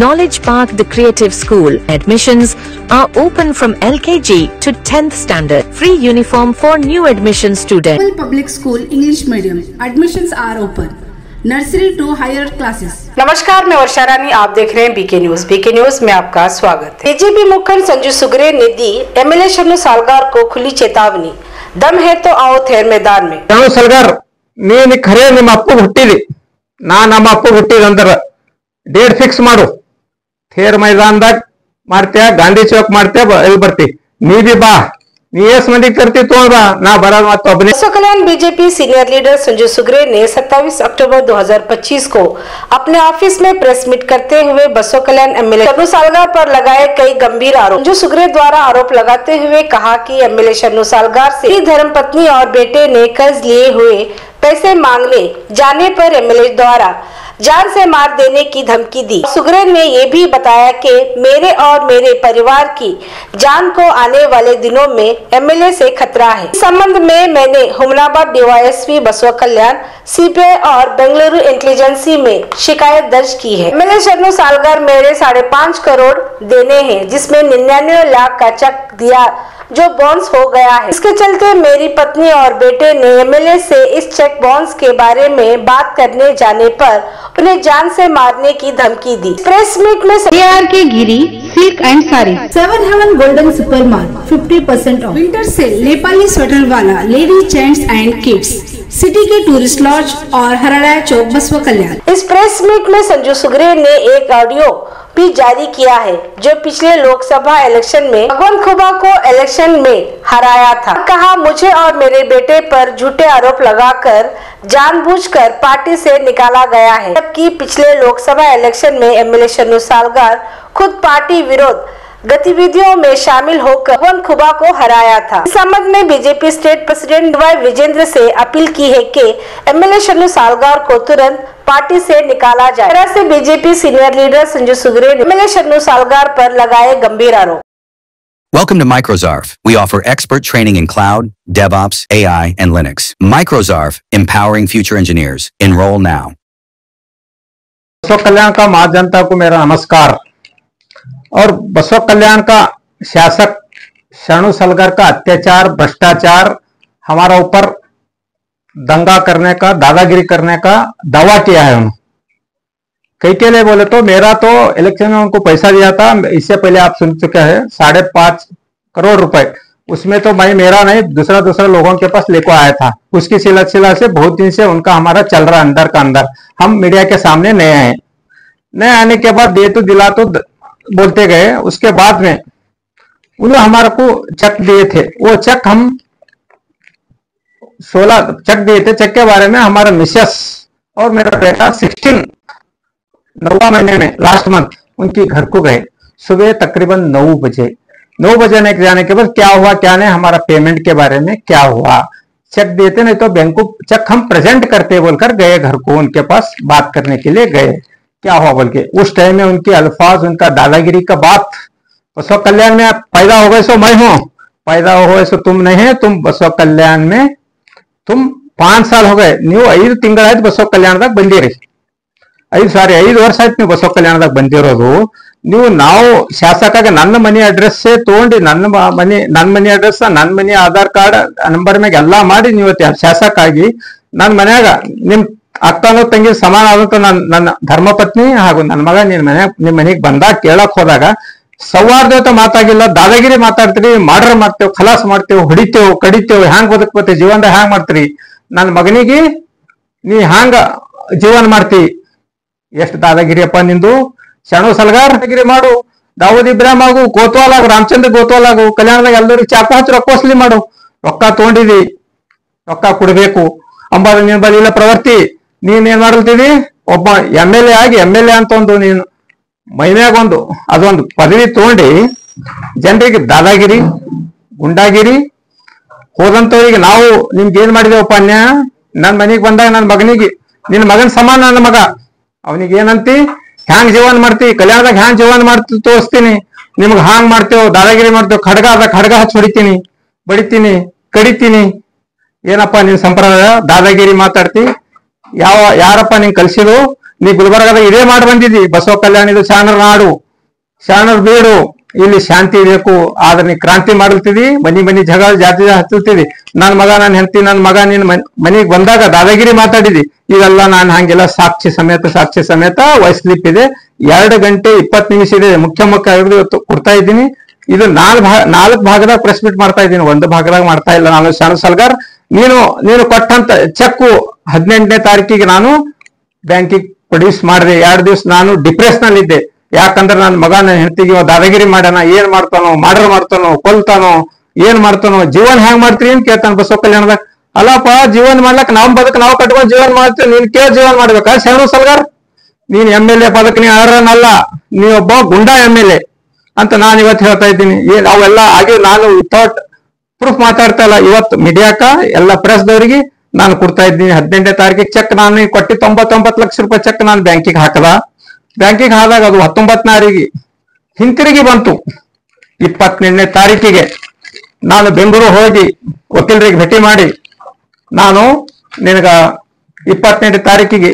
Knowledge Park, the Creative School. Admissions are open from LKG to 10th standard. Free uniform for new admission students. Public School English Medium. Admissions are open. Nursery to higher classes. नमस्कार, मैं वर्षा रानी, आप देख रहे हैं BK news. BK news में आपका स्वागत है। बीजेपी मुखंड संजू सुगरे ने दी एमएलए शरणु सालगार को खुली चेतावनी। दम है तो आओ थेर मैदान में। शरणु सालगार ನೀನು ಖರೆ ನಿಮ್ಮ ಅಪ್ಪ ಹುಟ್ಟಿದಿ, ನಮ್ಮ ಅಪ್ಪ ಹುಟ್ಟಿದಂದ್ರ ಡೇಟ್ ಫಿಕ್ಸ್ ಮಾಡು. ಥೇರ್ ಮೈದಾನದಾಗ ಮಾಡ್ತೀಯ, ಗಾಂಧಿ ಚೌಕ್ ಮಾಡ್ತೀಯ, ಇಲ್ಲಿ ಬರ್ತಿ. ನೀ ಬಿ ಬಾ, ನೀ ಎಸ್ ಮಂದಿ करती तो ना बरा मत अपने। बसवा कल्याण बीजेपी सीनियर लीडर संजू सुगरे ने 27 अक्टूबर 2025 को अपने ऑफिस में प्रेस मीट करते हुए बसवा कल्याण एमएलए शरणु सालगार पर लगाए कई गंभीर आरोप। संजू सुगरे द्वारा आरोप लगाते हुए कहा कि एमएलए शरणु सालगार से धर्मपत्नी और बेटे ने कर्ज लिए हुए पैसे मांगने जाने पर एमएलए द्वारा जान से मार देने की धमकी दी। सुगरे ने ये भी बताया कि मेरे और मेरे परिवार की जान को आने वाले दिनों में एमएलए से खतरा है। इस संबंध में मैंने हुमनाबाद डीवाईएसपी बसवा कल्याण, सीबीआई और बेंगलुरु इंटेलिजेंसी में शिकायत दर्ज की है। एमएलए शरणु सालगार मेरे 5.5 करोड़ देने हैं, जिसमें 99 लाख का चेक दिया जो बाउंस हो गया है। इसके चलते मेरी पत्नी और बेटे ने एमएलए से इस चेक बाउंस के बारे में बात करने जाने पर उन्हें जान से मारने की धमकी दी। प्रेस मीट में AR के Giri silk and sari, 7 heaven golden super mall 50% off, winter sale Nepali sweater वाला, lady gents and kids, city के टूरिस्ट लॉज और हराड़ा चौक बसवा कल्याण। इस प्रेस मीट में संजू सुगरे ने एक ऑडियो भी जारी किया है जो पिछले लोकसभा इलेक्शन में भगवंत खुबा को इलेक्शन में हराया था। कहा मुझे और मेरे बेटे पर झूठे आरोप लगाकर जानबूझकर पार्टी से निकाला गया है, जबकि पिछले लोकसभा इलेक्शन में एमएलए शरणु सालगार खुद पार्टी विरोध गतिविधियों में शामिल होकर भगवंत खुबा को हराया था। इस संबंध में BJP state president Y Vijendra से अपील की है कि एमएलए शरणु सालगार को तुरंत पार्टी से निकाला जाए। इस तरह से बीजेपी सीनियर लीडर संजू सुगरे ने एमएलए शरणु सालगार पर लगाए गंभीर आरोप। Welcome to Microzarf. We offer expert training in cloud, DevOps, AI, and Linux. Microzarf, empowering future engineers. Enroll now. बसवा कल्याण का मां जनता को मेरा नमस्कार। और बसवा कल्याण का शासक शरणु सालगार का अत्याचार, भ्रष्टाचार, हमारा ऊपर दंगा करने का, दादागिरी करने का दावा किया है उन्होंने। कई के लिए बोले तो मेरा तो इलेक्शन में उनको पैसा दिया था, इससे पहले आप सुन चुके हैं 5.5 करोड़ रुपए, उसमें तो मैं मेरा नहीं दूसरा लोगों के पास लेकर आया था। उसकी सिलसिला से बहुत दिन से उनका हमारा चल रहा अंदर का अंदर। हम मीडिया के सामने नए आए, नए आने के बाद दे तो दिला तो बोलते गए। उसके बाद में उन्होंने हमारे को चेक दिए थे, वो चेक हम 16 चेक दिए थे। चेक के बारे में हमारा मिसेस और मेरा बेटा 16 9वां महीने में लास्ट मंथ उनकी घर को गए सुबह तकरीबन 9 बजे जाने के बाद क्या हुआ क्या नहीं, हमारा पेमेंट के बारे में क्या हुआ, चेक देते नहीं तो बैंक को चेक हम प्रेजेंट करते बोलकर गए घर को, उनके पास बात करने के लिए गए। क्या हुआ बोल के उस टाइम में उनके अल्फाज, उनका दादागिरी का बात, बसवा कल्याण में पैदा हो गए सो मैं हूं, पैदा हो गए सो तुम नहीं है, तुम बसवा कल्याण में तुम 5 साल हो गए, ನೀವು 5 ತಿಂಗಳಾಯ್ತು ಬಸವ ಕಲ್ಯಾಣದಾಗ ಬಂದಿರಿ, 5 ವರ್ಷ ಆಯ್ತು ನೀವು ಬಸವ ಕಲ್ಯಾಣದಾಗ ಬಂದಿರೋದು। ನೀವು ನಾವು ಶಾಸಕಾಗ ನನ್ನ ಮನೆ ಅಡ್ರೆಸ್ ತಗೊಂಡು ನನ್ನ ಮನೆ ಅಡ್ರೆಸ್, ನನ್ನ ಮನೆ ಆಧಾರ್ ಕಾರ್ಡ್ ನಂಬರ್ ಮ್ಯಾಗ ಎಲ್ಲಾ ಮಾಡಿ ನೀವು ಶಾಸಕ ಆಗಿ ನನ್ನ ಮನ್ಯಾಗ ನಿಮ್ ಅಕ್ಕನೋ ತಂಗಿ ಸಮಾನ ಆದಂತ ನನ್ನ ಧರ್ಮಪತ್ನಿ ಹಾಗೂ ನನ್ನ ಮಗ ನಿಮ್ ಮನೆಗೆ ಬಂದಾಗ ಕೇಳಕ್ ಹೋದಾಗ ಸೌಹಾರ್ದತೆ ಮಾತಾಗಿಲ್ಲ, ದಾದಾಗಿರಿ ಮಾತಾಡ್ತೀರಿ, ಮರ್ಡರ್ ಮಾಡ್ತೇವೆ, ಖಲಾಸ್ ಮಾಡ್ತೇವೆ, ಹೊಡಿತೇವೆ, ಕಡಿತೇವೆ, ಹ್ಯಾಂಗ್ ಬದುಕ್ಬತ್ತೆ ಜೀವನದಾಗ ಹ್ಯಾಂಗ್ ಮಾಡ್ತೀರಿ, ನನ್ನ ಮಗನಿಗೆ ನೀ ಹ್ಯಾಂಗ ಜೀವನ ಮಾಡ್ತಿ, ಎಷ್ಟು ದಾದಾಗಿರಿಯಪ್ಪ ನಿಂದು। ಶರಣು ಸಾಲಗಾರ್ ದಾದಾಗಿರಿ ಮಾಡು, ದಾವೂದ್ ಇಬ್ರಾಹಿಂ ಆಗು, ಗೋತ್ವಾಲ್ ಆಗು, ರಾಮಚಂದ್ರ ಗೋತ್ವಾಲ್ ಆಗು, ಕಲ್ಯಾಣದಾಗ ಎಲ್ಲರಿಗೂ ಚಾಕು ಹಚ್ಚಿ ರೊಕ್ಕ ವಸೂಲಿ ಮಾಡು, ರೊಕ್ಕ ತಗೊಂಡಿದಿ ರೊಕ್ಕ ಕೊಡ್ಬೇಕು ಅಂಬಾದ ನಿನ್ ಬಲಿಲ್ಲ ಪ್ರವೃತ್ತಿ। ನೀನ್ ಏನ್ ಮಾಡ್ತೀವಿ, ಒಬ್ಬ ಎಮ್ಎಲ್ಎ ಆಗಿ ಎಮ್ಎಲ್ಎ ಅಂತ ಒಂದು ನೀನು ಮೈಮ್ಯಾಗೊಂದು ಅದೊಂದು ಪದವಿ ತಗೊಂಡು ಜನರಿಗೆ ದಾದಾಗಿರಿ, ಗುಂಡಾಗಿರಿ ಹೋದಂತವ್ರಿಗೆ ನಾವು ನಿಮ್ಗೆ ಏನ್ ಮಾಡಿದೇವಪ್ಪ ಅನ್ಯಾಯ। ನನ್ ಮನೆಗೆ ಬಂದಾಗ ನನ್ನ ಮಗನಿಗೆ, ನಿನ್ನ ಮಗನ ಸಮಾನ ನನ್ನ ಮಗ, ಅವನಿಗೆ ಏನಂತಿ ಹ್ಯಾಂಗ್ ಜೀವನ ಮಾಡ್ತಿ, ಕಲ್ಯಾಣದಾಗ ಹ್ಯಾಂಗ್ ಜೀವನ ಮಾಡ್ತಿ ತೋರಿಸ್ತೀನಿ, ನಿಮ್ಗೆ ಹಾಂಗ್ ಮಾಡ್ತೇವ್, ದಾದಾಗಿರಿ ಮಾಡ್ತೇವ್, ಖಡ್ಗ ಹಚ್ಚಿ ಹೊಡಿತೀನಿ, ಬಡಿತೀನಿ, ಕಡಿತೀನಿ, ಏನಪ್ಪ ನಿನ್ ಸಂಪ್ರದಾಯ ದಾದಾಗಿರಿ ಮಾತಾಡ್ತಿ, ಯಾರಪ್ಪ ನಿಂಗೆ ಕಲ್ಸಿದ್ರು, ನೀ ಗುಲ್ಬರ್ಗದಾಗ ಇದೇ ಮಾಡಿ ಬಂದಿದ್ದಿ, ಬಸವ ಕಲ್ಯಾಣ ಇದು ಶಾಣರ ನಾಡು, ಶಾಣರ ಬೀಡು, ಇಲ್ಲಿ ಶಾಂತಿ ಬೇಕು. ಆದ್ರೆ ನೀ ಕ್ರಾಂತಿ ಮಾಡ್ತಿದಿ, ಮನಿ ಜಗಳ ಜಾತಿ ಹಚ್ಚುತ್ತೀವಿ. ನನ್ ಮಗ ನನ್ನ ಹೆಂಡತಿ ನನ್ನ ಮಗ ನಿನ್ ಮನಿಗ್ ಬಂದಾಗ ದಾದಾಗಿರಿ ಮಾತಾಡಿದಿ. ಇದೆಲ್ಲ ನಾನು ಹಂಗೆಲ್ಲ ಸಾಕ್ಷಿ ಸಮೇತ ವಾಯ್ಸ್ ಕ್ಲಿಪ್ ಇದೆ. 2 ಗಂಟೆ 20 ನಿಮಿಷ ಇದೆ. ಮುಖ್ಯ ಕೊಡ್ತಾ ಇದ್ದೀನಿ. ಇದು 4 ಭಾಗದಾಗ ಪ್ರೆಸ್ ಮೀಟ್ ಮಾಡ್ತಾ ಇದ್ದೀನಿ, 1 ಭಾಗದಾಗ ಮಾಡ್ತಾ ಇಲ್ಲ. ನಾನು ಶಾನು ಸಲ್ಗಾರ್, ನೀನು ಕೊಟ್ಟಂತ ಚೆಕ್ 18ನೇ ತಾರೀಕಿಗೆ ನಾನು ಬ್ಯಾಂಕಿಗೆ ಪ್ರೊಡ್ಯೂಸ್ ಮಾಡಿದೆ. 2 ದಿವಸ ನಾನು ಡಿಪ್ರೆಸ್ ನಲ್ಲಿ ಇದ್ದೆ. ಯಾಕಂದ್ರೆ ನನ್ನ ಮಗ ನನ್ನ ಹೆಂಡತಿಗೆ ದಾದಾಗಿರಿ ಮಾಡ್ಯಾನ, ಏನ್ ಮಾಡ್ತಾನೋ, ಮರ್ಡರ್ ಮಾಡ್ತಾನೋ, ಕೊಲ್ತಾನೋ, ಏನ್ ಮಾಡ್ತಾನೋ, ಜೀವನ ಹೆಂಗ್ ಮಾಡ್ತೀರಿ ಅಂತ ಕೇಳ್ತಾನ ಬಸವ ಕಲ್ಯಾಣದಾಗ. ಅಲ್ಲಪ್ಪ, ಜೀವನ ಮಾಡ್ಲಕ್ ನಾವು ನಾವು ಕಟ್ಕೊಂಡು ಜೀವನ ಮಾಡ್ತೀವಿ, ನೀನ್ ಕೇಳಿ ಜೀವನ ಮಾಡ್ಬೇಕಾ ಶಾನು ಸಲ್ಗಾರ್? ನೀನ್ MLA ಪದಕ್ಕೆ ನೀ ಅರ್ಹನಲ್ಲ, ನೀವೊಬ್ಬ ಗುಂಡಾ MLA ಅಂತ ನಾನು ಇವತ್ತು ಹೇಳ್ತಾ ಇದ್ದೀನಿ. ಅವೆಲ್ಲ ಹಾಗೆ ನಾನು ವಿತೌಟ್ ಪ್ರೂಫ್ ಮಾತಾಡ್ತಾ ಇಲ್ಲ. ಇವತ್ತು ಮೀಡಿಯಾಕ ಎಲ್ಲ ಪ್ರೆಸ್ ದವರಿಗೆ ನಾನು ಕೊಡ್ತಾ ಇದ್ದೀನಿ. 18ನೇ ತಾರೀಕಿಗೆ ಚೆಕ್ ನಾನು ಕೊಟ್ಟಿ 99 ಲಕ್ಷ ರೂಪಾಯಿ ಚೆಕ್ ನಾನು ಬ್ಯಾಂಕಿಗೆ ಹಾಕದ. ಬ್ಯಾಂಕಿಗೆ ಹಾದಾಗ ಅದು 19ನೇ ಹಿಂತಿರುಗಿ ಬಂತು. 28ನೇ ತಾರೀಕಿಗೆ ನಾನು ಬೆಂಗಳೂರು ಹೋಗಿ ವಕೀಲರಿಗೆ ಭೇಟಿ ಮಾಡಿ, ನಾನು ನಿನಗ 28ನೇ ತಾರೀಕಿಗೆ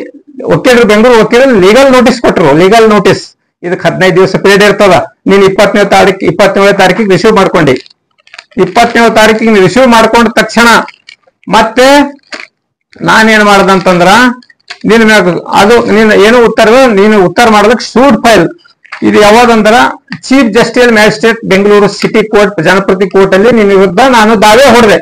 ಬೆಂಗಳೂರು ವಕೀಲರು ಲೀಗಲ್ ನೋಟಿಸ್ ಕೊಟ್ಟರು. ಲೀಗಲ್ ನೋಟಿಸ್ ಇದಕ್ಕೆ 15 ದಿವಸ ಪೀರಿಯಡ್ ಇರ್ತದ. ನೀನು 27ನೇ ತಾರೀಕಿಗೆ ರಿಸೀವ್ ಮಾಡ್ಕೊಂಡಿ. 27ನೇ ತಾರೀಕಿಗೆ ನೀವು ರಿಸೀವ್ ಮಾಡ್ಕೊಂಡ ತಕ್ಷಣ ಮತ್ತೆ ನಾನೇನ್ ಮಾಡ್ದಂತಂದ್ರ ನಿನ್ ಮ್ಯಾಗ ಅದು ನೀನು ಉತ್ತರ ಮಾಡೋದಕ್ಕೆ ಶೂಟ್ ಫೈಲ್ ಇದು ಯಾವ್ದಂದ್ರ chief justice magistrate Bengaluru city court ಜನಪ್ರತಿ ಕೋರ್ಟ್ ಅಲ್ಲಿ ನಿನ್ನ ವಿರುದ್ಧ ನಾನು ದಾವೆ ಹೊಡೆದೆ.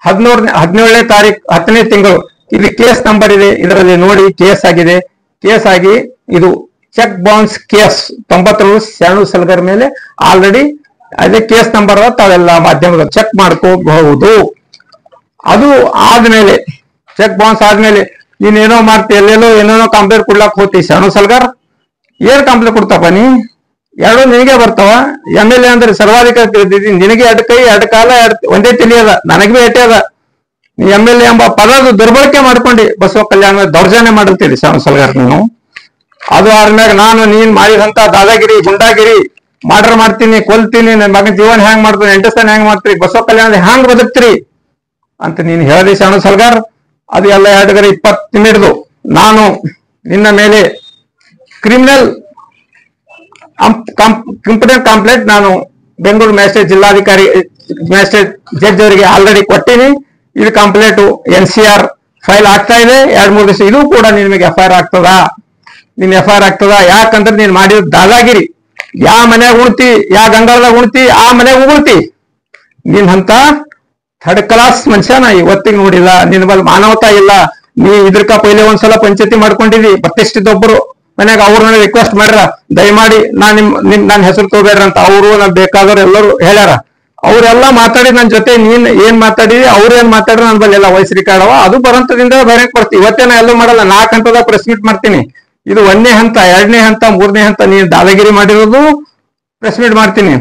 17ನೇ ತಾರೀಕು 10ನೇ ತಿಂಗಳು. ಇಲ್ಲಿ ಕೇಸ್ ನಂಬರ್ ಇದೆ, ಇದರಲ್ಲಿ ನೋಡಿ ಕೇಸ್ ಆಗಿದೆ. ಕೇಸ್ ಆಗಿ ಇದು ಚೆಕ್ ಬೌನ್ಸ್ ಕೇಸ್ 97 ಶಾನು ಸಲ್ಗಾರ್ ಮೇಲೆ ಆಲ್ರೆಡಿ ಅದೇ ಕೇಸ್ ನಂಬರ್ ತಾವೆಲ್ಲ ಮಾಧ್ಯಮದಲ್ಲಿ ಚೆಕ್ ಮಾಡ್ಕೋಬಹುದು. ಅದು ಆದ್ಮೇಲೆ ಚೆಕ್ ಬೌನ್ಸ್ ಆದ್ಮೇಲೆ ನೀನೇನೋ ಮಾಡ್ತಿ, ಎಲ್ಲೆಲ್ಲೋ ಏನೇನೋ ಕಂಪ್ಲೇಂಟ್ ಕೊಡ್ಲಾಕ್ ಹೋಗ್ತಿ. ಶಾನು ಸಲ್ಗಾರ್ ಏನ್ ಕಂಪ್ಲೇಂಟ್ ಕೊಡ್ತಪ್ಪ ನೀ? 2 ನಿನಗೆ ಬರ್ತಾವ. MLA ಅಂದ್ರೆ ಸರ್ವಾಧಿಕಾರಿ ತಿಳಿದಿದ್ದೀನಿ. ನಿನಗೆ 2 ಕೈ 2 ಕಾಲ ಒಂದೇ ತಲೆ ಅದ, ನನಗೆ ಭೇಟಿ ಅದ. ನೀ MLA ಎಂಬ ಪದದ ದುರ್ಬಳಕೆ ಮಾಡ್ಕೊಂಡು ಬಸವ ಕಲ್ಯಾಣ ದೌರ್ಜನ್ಯ ಮಾಡುತ್ತೀರಿ ಶಾನು ಸಲ್ಗಾರ್ ನೀನು. ಅದು ಆದ್ಮ್ಯಾಗ ನೀನ್ ಮಾಡಿದಂತ ದಾದಾಗಿರಿ ಗುಂಡಾಗಿರಿ ಮರ್ಡರ್ ಮಾಡ್ತೀನಿ, ಕೊಲ್ತೀನಿ, ನನ್ನ ಮಗನ ಜೀವನ ಹೆಂಗ್ ಮಾಡ್ತೀನಿ, ಎಂಟಸ್ಥಾನ ಹೆಂಗ್ ಮಾಡ್ತೀರಿ, ಬಸವ ಕಲ್ಯಾಣ ಹೆಂಗ್ ಬದುಕ್ತೀರಿ ಅಂತ ನೀನು ಹೇಳಿದೆ ಶಾನು ಸಲ್ಗಾರ್. ಅದು ಎಲ್ಲ 2 ಹಿಡಿದು ನಾನು ನಿನ್ನ ಮೇಲೆ ಕ್ರಿಮಿನಲ್ ಕಂಪ್ಲೇಂಟ್ ನಾನು ಬೆಂಗಳೂರು ಮ್ಯಾಜಿಸ್ಟ್ರೇಟ್ ಜಿಲ್ಲಾಧಿಕಾರಿ ಮ್ಯಾಜಿಸ್ಟ್ರೇಟ್ ಜಡ್ಜ್ ಅವರಿಗೆ ಆಲ್ರೆಡಿ ಕೊಟ್ಟಿನಿ. ಇದು ಕಂಪ್ಲೇಂಟ್ NCR ಫೈಲ್ ಆಗ್ತಾ ಇದೆ. 2-3 ದಿವಸ ಇದು ಕೂಡ ನಿನಗೆ FIR ಆಗ್ತದ. ನಿನ್ FIR ಆಗ್ತದ. ಯಾಕಂದ್ರೆ ನೀನ್ ಮಾಡಿದ ದಾದಾಗಿರಿ ಯಾವ ಮನ್ಯಾಗ ಉಣ್ತಿ, ಯಾವ ಗಂಗಾಳದಾಗ ಉಣ್ತಿ, ಆ ಮನ್ಯಾಗ ಉಗುಳ್ತಿ. ನೀನ್ ಅಂತ 3rd ಕ್ಲಾಸ್ ಮನುಷ್ಯ ನಾ ಇವತ್ತಿಗೆ ನೋಡಿಲ್ಲ. ನಿನ್ ಬಲ್ ಮಾನವತಾ ಇಲ್ಲ. ನೀ ಇದ್ರಕ ಪೈಲೆ ಒಂದ್ಸಲ ಪಂಚಾಯತಿ ಮಾಡ್ಕೊಂಡಿದಿ. ಪ್ರತಿಷ್ಠಿತೊಬ್ಬರು ಮನ್ಯಾಗ ಅವ್ರನ್ನ ರಿಕ್ವೆಸ್ಟ್ ಮಾಡ್ಯಾರ, ದಯಮಾಡಿ ನನ್ನ ಹೆಸರು ತಗೋಬೇಡ್ರ ಅಂತ. ಅವರು ಬೇಕಾದವ್ರು ಎಲ್ಲರೂ ಹೇಳ್ಯಾರ. ಅವರೆಲ್ಲ ಮಾತಾಡಿ ನನ್ನ ಜೊತೆ ನೀನ್ ಏನ್ ಮಾತಾಡಿದಿ, ಅವ್ರು ಏನ್ ಮಾತಾಡ್ರ ನನ್ ಬಲ್ಲಿ ಎಲ್ಲ ವಾಯ್ಸ್ ರೆಕಾರ್ಡ್ ಅವ. ಅದು ಬರಂತದಿಂದ ಬೇರೆ ಕೊಡ್ತೀವಿ. ಇವತ್ತೇ ನಾ ಎಲ್ಲೂ ಮಾಡಲ್ಲ. 4 ಹಂತದ ಪ್ರೆಸ್ ಮೀಟ್ ಮಾಡ್ತೀನಿ. ಇದು 1ನೇ ಹಂತ, 2ನೇ ಹಂತ, 3ನೇ ಹಂತ. ನೀನ್ ದಾದಾಗಿರಿ ಮಾಡಿರೋದು ಪ್ರೆಸ್ ಮೀಟ್ ಮಾಡ್ತೀನಿ.